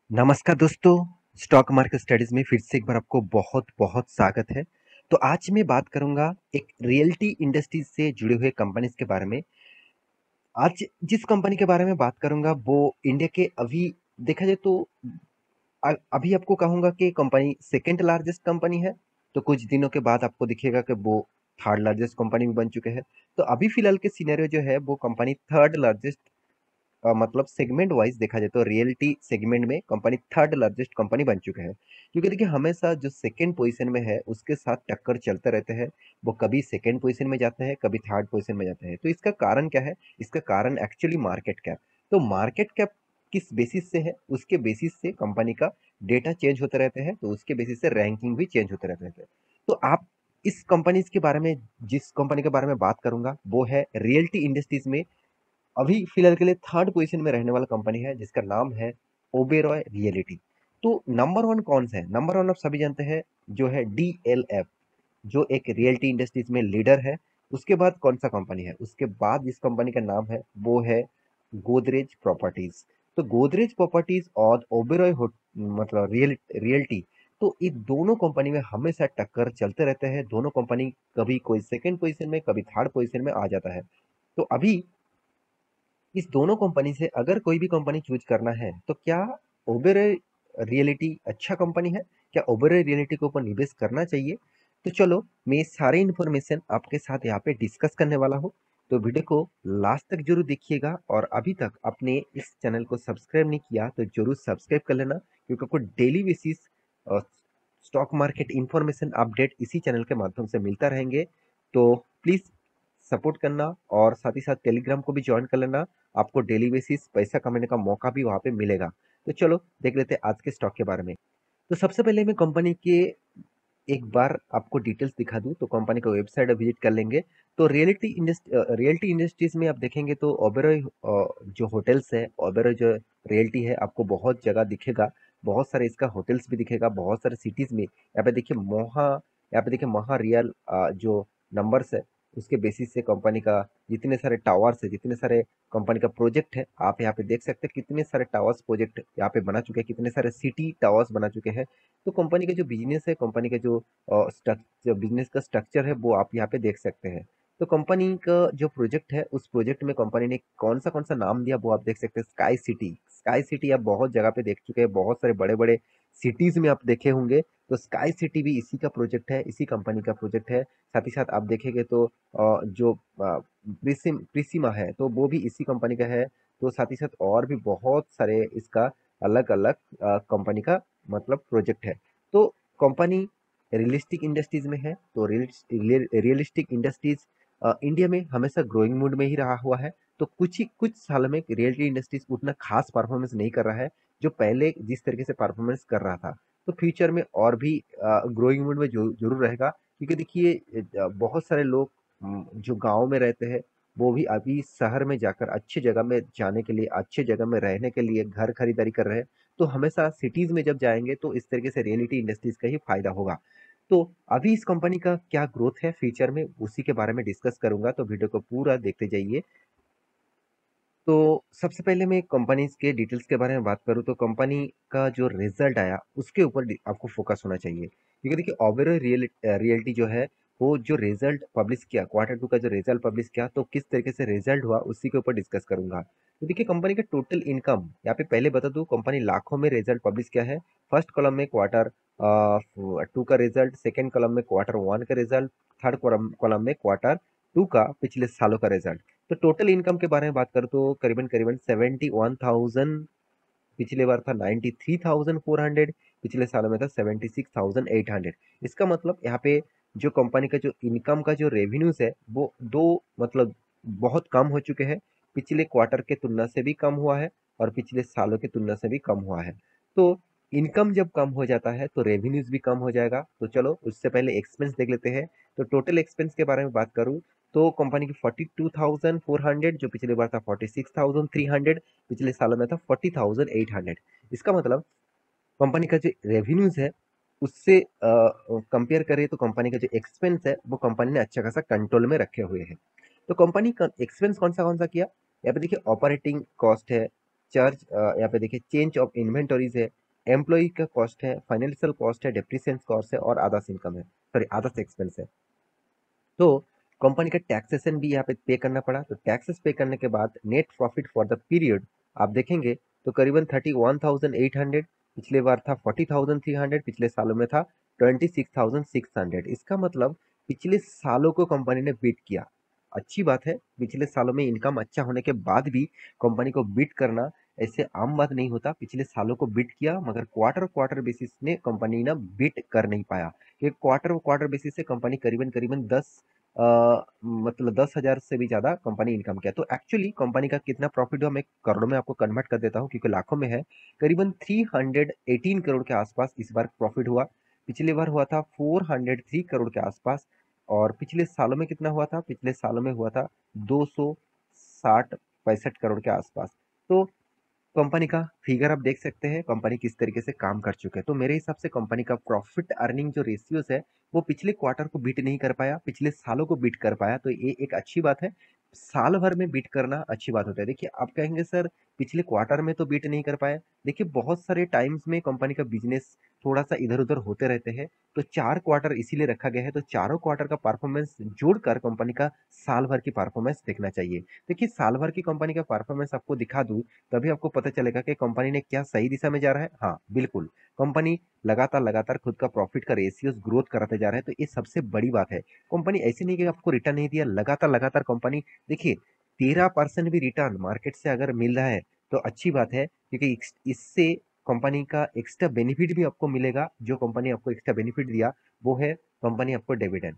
नमस्कार दोस्तों, stock market studies में फिर से एक बार आपको बहुत-बहुत स्वागत है। तो आज मैं बात करूँगा एक रियल्टी इंडस्ट्रीज से जुड़े हुए कंपनीज़ के बारे में। आज जिस कंपनी के बारे में बात करूँगा वो इंडिया के अभी देखा जाए तो अभी आपको कहूँगा कि कंपनी सेकंड लार्जेस्ट कंपनी है, तो कुछ दिनों के बाद आपको दिखेगा कि वो थर्ड लार्जेस्ट कंपनी भी बन चुके हैं। तो अभी फिलहाल के सिनेरियो जो है वो कंपनी थर्ड लार्जेस्ट मतलब सेगमेंट वाइज देखा जाए तो रियल्टी सेगमेंट में कंपनी थर्ड लार्जेस्ट कंपनी बन चुके हैं, क्योंकि देखिए हमेशा जो सेकंड पोजीशन में है उसके साथ टक्कर चलते रहते हैं। वो कभी सेकंड पोजीशन में जाते हैं, कभी थर्ड पोजीशन में जाते हैं। तो इसका कारण क्या है? इसका कारण एक्चुअली मार्केट कैप। तो मार्केट कैप किस बेसिस से है, उसके बेसिस से कंपनी का डेटा चेंज होते रहते हैं, तो उसके बेसिस से रैंकिंग भी चेंज होते रहते हैं। तो आप इस कंपनीज के बारे में, जिस कंपनी के बारे में बात करूंगा वो है रियल्टी इंडस्ट्रीज में अभी फिलहाल के लिए थर्ड पोजीशन में रहने वाला कंपनी है, जिसका नाम है ओबेरॉय रियलिटी। तो नंबर वन कौन सा है? नंबर वन आप सभी जानते हैं, जो है डीएलएफ, जो एक रियल्टी इंडस्ट्रीज में लीडर है। उसके बाद कौन सा कंपनी है? उसके बाद जिस कंपनी का नाम है वो है गोदरेज प्रॉपर्टीज। तो गोदरेज प्रॉपर्टीज और ओबेरॉय मतलब रियल्टी, तो ये दोनों कंपनी में हमेशा टक्कर चलते रहते हैं। दोनों कंपनी कभी कोई सेकंड पोजीशन में, कभी थर्ड पोजीशन में आ जाता है। तो अभी इस दोनों कंपनी से अगर कोई भी कंपनी चूज करना है तो क्या ओबेरॉय रियलिटी अच्छा कंपनी है? क्या ओबेरॉय रियलिटी के ऊपर निवेश करना चाहिए? तो चलो मैं ये सारी इन्फॉर्मेशन आपके साथ यहाँ पे डिस्कस करने वाला हूँ। तो वीडियो को लास्ट तक जरूर देखिएगा, और अभी तक आपने इस चैनल को सब्सक्राइब नहीं किया तो जरूर सब्सक्राइब कर लेना, क्योंकि आपको daily basis stock market information update इसी चैनल के माध्यम से मिलता रहेंगे। तो प्लीज सपोर्ट करना, और साथ ही साथ टेलीग्राम को भी ज्वाइन कर लेना। आपको डेली बेसिस पैसा कमाने का मौका भी वहां पे मिलेगा। तो चलो देख लेते हैं आज के स्टॉक के बारे में। तो सबसे पहले मैं कंपनी के एक बार आपको डिटेल्स दिखा दूं, तो कंपनी का वेबसाइट विजिट कर लेंगे। तो रियल्टी इंडस्ट्रीज में आप देखेंगे तो ओबेरॉय जो होटल्स है, ओबेरॉय जो रियल्टी है, आपको बहुत जगह दिखेगा। बहुत सारे इसका होटल्स भी दिखेगा, बहुत सारे सिटीज में। यहाँ पे देखिए महा रियल जो नंबर्स है, उसके बेसिस से कंपनी का जितने सारे टावर्स है, जितने सारे कंपनी का प्रोजेक्ट है, आप यहाँ पे देख सकते हैं कितने सारे टावर्स प्रोजेक्ट यहाँ पे बना चुके हैं, कितने सारे सिटी टावर्स बना चुके हैं। तो कंपनी का जो बिजनेस है, कंपनी का जो स्ट्रक्चर, बिजनेस का स्ट्रक्चर है, वो आप यहाँ पे देख सकते हैं। तो कंपनी का जो प्रोजेक्ट है, उस प्रोजेक्ट में कंपनी ने कौन सा नाम दिया वो आप देख सकते हैं, स्काई सिटी। स्काई सिटी आप बहुत जगह पे देख चुके हैं, बहुत सारे बड़े बड़े सिटीज में आप देखे होंगे। तो स्काई सिटी भी इसी का प्रोजेक्ट है, इसी कंपनी का प्रोजेक्ट है। साथ ही साथ आप देखेंगे तो जो प्रिसिमा है, तो वो भी इसी कंपनी का है। तो साथ ही साथ और भी बहुत सारे इसका अलग अलग कंपनी का मतलब प्रोजेक्ट है। तो कंपनी रियलिस्टिक इंडस्ट्रीज में है। तो रियलिस्टिक इंडस्ट्रीज इंडिया में हमेशा ग्रोइंग मूड में ही रहा हुआ है। तो कुछ सालों में रियलिटी इंडस्ट्रीज उतना खास परफॉर्मेंस नहीं कर रहा है, जो पहले जिस तरीके से परफॉर्मेंस कर रहा था। तो फ्यूचर में और भी ग्रोइंग मूड में जरूर रहेगा, क्योंकि देखिए बहुत सारे लोग जो गांव में रहते हैं, वो भी अभी शहर में जाकर अच्छी जगह में जाने के लिए, अच्छी जगह में रहने के लिए घर खरीदारी कर रहे हैं। तो हमेशा सिटीज में जब जाएंगे तो इस तरीके से रियलिटी इंडस्ट्रीज का ही फायदा होगा। तो अभी इस कंपनी का क्या ग्रोथ है फ्यूचर में, उसी के बारे में डिस्कस करूंगा, तो वीडियो को पूरा देखते जाइए। तो सबसे पहले मैं कंपनीज के डिटेल्स के बारे में बात करूं, तो कंपनी का जो रिजल्ट आया उसके ऊपर आपको फोकस होना चाहिए, क्योंकि देखिए ओबेरॉय रियल्टी जो है, वो जो रिजल्ट पब्लिश किया, क्वार्टर टू का जो रिजल्ट पब्लिश किया, तो किस तरीके से रिजल्ट हुआ उसी के ऊपर डिस्कस करूंगा। तो देखिए कंपनी का टोटल इनकम यहाँ पे पहले बता दूं, कंपनी लाखों में रिजल्ट पब्लिश किया है। फर्स्ट कॉलम में क्वार्टर टू का रिजल्ट, सेकेंड कॉलम में क्वार्टर वन का रिजल्ट, थर्ड कॉलम में क्वार्टर टू का पिछले सालों का रिजल्ट। तो टोटल इनकम के बारे में बात करूँ तो करीबन करीबन 71,000, पिछले बार था 93,400, पिछले सालों में था 76,800। इसका मतलब यहाँ पे जो कंपनी का जो इनकम का जो रेवेन्यूज है, वो दो मतलब बहुत कम हो चुके हैं। पिछले क्वार्टर के तुलना से भी कम हुआ है, और पिछले सालों की तुलना से भी कम हुआ है। तो इनकम जब कम हो जाता है तो रेवेन्यूज भी कम हो जाएगा। तो चलो उससे पहले एक्सपेंस देख लेते हैं। तो टोटल एक्सपेंस के बारे में बात करूँ तो कंपनी की 42,400, जो पिछले बार था 46,300, पिछले सालों में था 40,800। इसका मतलब कंपनी का जो रेवेन्यूज है उससे कंपेयर करें तो कंपनी का जो एक्सपेंस है वो कंपनी ने अच्छा खासा कंट्रोल में रखे हुए हैं। तो कंपनी का एक्सपेंस कौन सा किया? यहाँ पे देखिए ऑपरेटिंग कॉस्ट है, चार्ज, यहाँ पे देखिए चेंज ऑफ इन्वेंटरीज है, एम्प्लॉय का कॉस्ट है, फाइनेंशियल कॉस्ट है, डेप्रिसिएशन कॉस्ट है और अदर्स इनकम है, सॉरी अदर्स एक्सपेंस है। तो कंपनी का टैक्सेशन भी यहाँ पे पे करना पड़ा। तो टैक्सेस पे करने के बाद net profit for the period आप देखेंगे तो करीबन 31,800, पिछले बार था 40,300, पिछले सालों में था 26,600। इसका मतलब पिछले सालों को कंपनी ने बीट किया। अच्छी बात है, पिछले सालों में इनकम अच्छा होने के बाद भी कंपनी को बीट करना ऐसे आम बात नहीं होता। पिछले सालों को बीट किया, मगर क्वार्टर क्वार्टर बेसिस में कंपनी ना बीट कर नहीं पाया। कि क्वार्टर क्वार्टर बेसिस से कंपनी करीबन करीबन 10,000 से भी ज्यादा कंपनी इनकम किया। तो एक्चुअली कंपनी का कितना प्रॉफिट हुआ मैं करोड़ों में आपको कन्वर्ट कर देता हूँ क्योंकि लाखों में है। करीबन 318 करोड़ के आसपास इस बार प्रॉफिट हुआ। पिछले बार हुआ था 403 करोड़ के आसपास। और पिछले सालों में कितना हुआ था? पिछले सालों में हुआ था 260-65 करोड़ के आसपास। तो कंपनी का फिगर आप देख सकते हैं कंपनी किस तरीके से काम कर चुके हैं। तो मेरे हिसाब से कंपनी का प्रॉफिट अर्निंग जो रेशियोज है वो पिछले क्वार्टर को बीट नहीं कर पाया, पिछले सालों को बीट कर पाया। तो ये एक अच्छी बात है। साल भर में बीट करना अच्छी बात होता है। देखिए आप कहेंगे सर पिछले क्वार्टर में तो बीट नहीं कर पाया। देखिए बहुत सारे टाइम्स में कंपनी का बिजनेस थोड़ा सा इधर उधर होते रहते हैं। तो 4 क्वार्टर इसीलिए रखा गया है। तो चारों क्वार्टर का परफॉर्मेंस जोड़कर कंपनी का साल भर की परफॉर्मेंस देखना चाहिए। देखिए साल भर की कंपनी का परफॉर्मेंस आपको दिखा दूं तभी आपको पता चलेगा कि कंपनी ने क्या सही दिशा में जा रहा है। हाँ बिल्कुल, कंपनी लगातार लगातार खुद का प्रॉफिट का रेशियोज ग्रोथ कराते जा रहा है। तो ये सबसे बड़ी बात है। कंपनी ऐसी नहीं कि आपको रिटर्न नहीं दिया, लगातार लगातार कंपनी देखिए 13% भी रिटर्न मार्केट से अगर मिल रहा है तो अच्छी बात है, क्योंकि इससे कंपनी का एक्स्ट्रा बेनिफिट भी आपको मिलेगा। जो कंपनी आपको एक्स्ट्रा बेनिफिट दिया वो है कंपनी आपको डिविडेंड।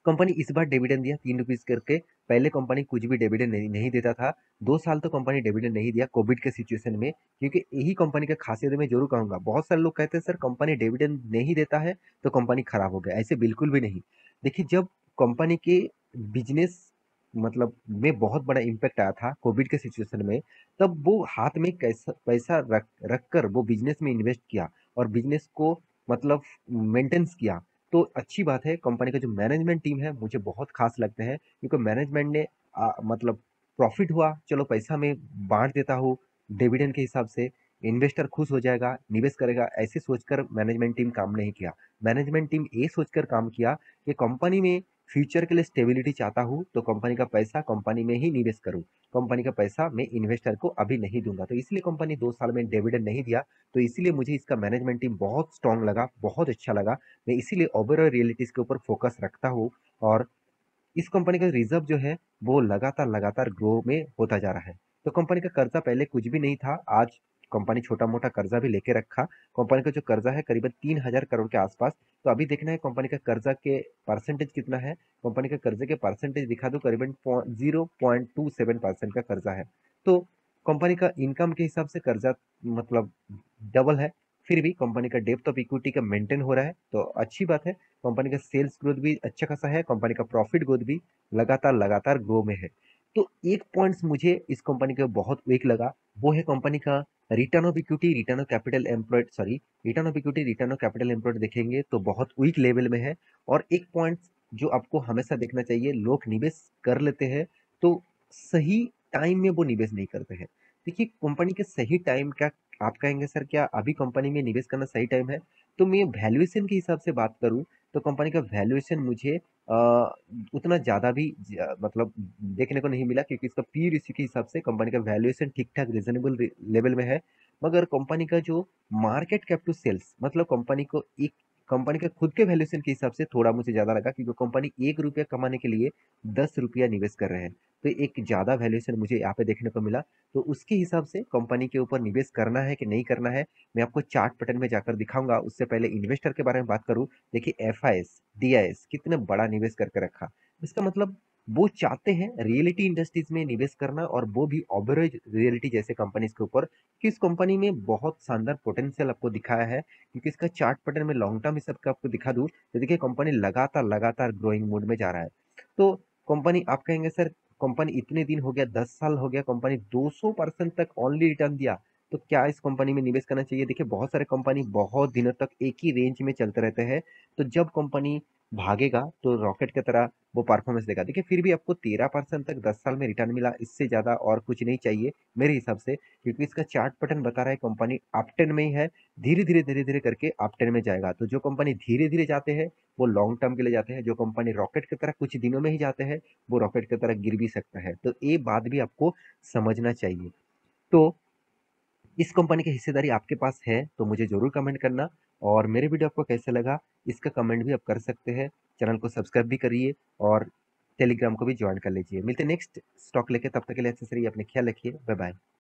कंपनी इस बार डिविडेंड दिया 3 रुपीज करके। पहले कंपनी कुछ भी डिविडेंड नहीं देता था। 2 साल तो कंपनी डिविडेंड नहीं दिया कोविड के सिचुएशन में, क्योंकि यही कंपनी का खासियत है। मैं जरूर कहूंगा, बहुत सारे लोग कहते हैं सर कंपनी डिविडेंड नहीं देता है तो कंपनी खराब हो गया। ऐसे बिल्कुल भी नहीं। देखिए जब कंपनी के बिजनेस मतलब में बहुत बड़ा इम्पैक्ट आया था कोविड के सिचुएशन में, तब वो हाथ में कैसा पैसा रख रख कर वो बिजनेस में इन्वेस्ट किया और बिजनेस को मतलब मेंटेनेंस किया। तो अच्छी बात है। कंपनी का जो मैनेजमेंट टीम है मुझे बहुत खास लगते हैं, क्योंकि मैनेजमेंट ने मतलब प्रॉफिट हुआ चलो पैसा में बांट देता हूँ डिविडेंड के हिसाब से, इन्वेस्टर खुश हो जाएगा निवेश करेगा, ऐसे सोचकर मैनेजमेंट टीम काम नहीं किया। मैनेजमेंट टीम ये सोचकर काम किया कि कंपनी में फ्यूचर के लिए स्टेबिलिटी चाहता हूँ तो कंपनी का पैसा कंपनी में ही निवेश करूँ। कंपनी का पैसा मैं इन्वेस्टर को अभी नहीं दूंगा। तो इसलिए कंपनी 2 साल में डिविडेंड नहीं दिया। तो इसीलिए मुझे इसका मैनेजमेंट टीम बहुत स्ट्रांग लगा, बहुत अच्छा लगा। मैं इसीलिए ओबेरॉय रियलिटीज के ऊपर फोकस रखता हूँ। और इस कंपनी का रिजर्व जो है वो लगातार लगातार ग्रो में होता जा रहा है। तो कंपनी का कर्जा पहले कुछ भी नहीं था, आज कंपनी छोटा मोटा कर्जा भी लेके रखा। कंपनी का जो कर्जा है करीबन 3,000 करोड़ के आसपास। तो अभी देखना है कंपनी का कर्जा के परसेंटेज कितना है। कंपनी का कर्जे के परसेंटेज दिखा दो, करीबन 0.27% का कर्जा है। तो कंपनी का इनकम के हिसाब से कर्जा मतलब डबल है, फिर भी कंपनी का डेप्थ ऑफ इक्विटी का मेंटेन हो रहा है। तो अच्छी बात है। कंपनी का सेल्स ग्रोथ भी अच्छा खासा है, कंपनी का प्रॉफिट ग्रोथ भी लगातार लगातार ग्रो में है। तो एक पॉइंट्स मुझे इस कंपनी का बहुत वीक लगा, वो है कंपनी का return of equity, return of capital employed, sorry return of equity return of capital employed देखेंगे तो बहुत वीक लेवल में है। और एक पॉइंट जो आपको हमेशा देखना चाहिए, लोग निवेश कर लेते हैं तो सही टाइम में वो निवेश नहीं करते हैं। देखिए कंपनी के सही टाइम क्या, आप कहेंगे सर क्या अभी कंपनी में निवेश करना सही टाइम है? तो मैं वैल्यूएशन के हिसाब से बात करूं तो कंपनी का वैल्यूएशन मुझे उतना ज़्यादा भी मतलब देखने को नहीं मिला, क्योंकि इसका पी रेशियो के हिसाब से कंपनी का वैल्यूएशन ठीक ठाक रीजनेबल लेवल में है। मगर कंपनी का जो मार्केट कैप टू सेल्स मतलब कंपनी को एक कंपनी का खुद के वैल्यूएशन के हिसाब से थोड़ा मुझे ज़्यादा लगा, क्योंकि कंपनी 1 रुपया कमाने के लिए 10 रुपया निवेश कर रहे हैं। तो एक ज़्यादा वैल्यूएशन मुझे यहाँ पे देखने को मिला। तो उसके हिसाब से कंपनी के ऊपर निवेश करना है कि नहीं करना है मैं आपको चार्ट पैटर्न में जाकर दिखाऊंगा। उससे पहले इन्वेस्टर के बारे में बात करूं, देखिए एफआईएस डीआईएस कितने बड़ा निवेश करके रखा। इसका मतलब वो चाहते हैं रियलिटी इंडस्ट्रीज में निवेश करना, और वो भी ओबेरॉय रियलिटी जैसे कंपनीज के ऊपर, कि इस कंपनी में बहुत शानदार पोटेंशियल आपको दिखाया है। क्योंकि इसका चार्ट पैटर्न में लॉन्ग टर्म हिसाब का आपको दिखा दूं तो देखिए कंपनी लगातार लगातार ग्रोइंग मोड में जा रहा है। तो कंपनी आप कहेंगे सर कंपनी इतने दिन हो गया 10 साल हो गया कंपनी 200% तक ओनली रिटर्न दिया, तो क्या इस कंपनी में निवेश करना चाहिए? देखिए, बहुत सारे कंपनी बहुत दिनों तक एक ही रेंज में चलते रहते हैं, तो जब कंपनी भागेगा तो रॉकेट की तरह वो परफॉर्मेंस देगा। देखिए, फिर भी आपको 13% तक 10 साल में रिटर्न मिला, इससे ज़्यादा और कुछ नहीं चाहिए मेरे हिसाब से, क्योंकि इसका चार्ट पैटर्न बता रहा है कंपनी अपट्रेंड में ही है, धीरे-धीरे करके अपट्रेंड में जाएगा। तो जो कंपनी धीरे-धीरे जाते हैं, वो लॉन्ग टर्म के लिए जाते हैं, जो कंपनी रॉकेट की तरह कुछ दिनों में ही जाते हैं, वो रॉकेट की तरह गिर भी सकता है। तो ये बात भी आपको समझना चाहिए। तो इस कंपनी की हिस्सेदारी आपके पास है तो मुझे ज़रूर कमेंट करना, और मेरे वीडियो आपको कैसे लगा इसका कमेंट भी आप कर सकते हैं। चैनल को सब्सक्राइब भी करिए और टेलीग्राम को भी ज्वाइन कर लीजिए। मिलते हैं नेक्स्ट स्टॉक लेके, तब तक के लिए अच्छे से रहिए, अपने ख्याल रखिए। Bye bye.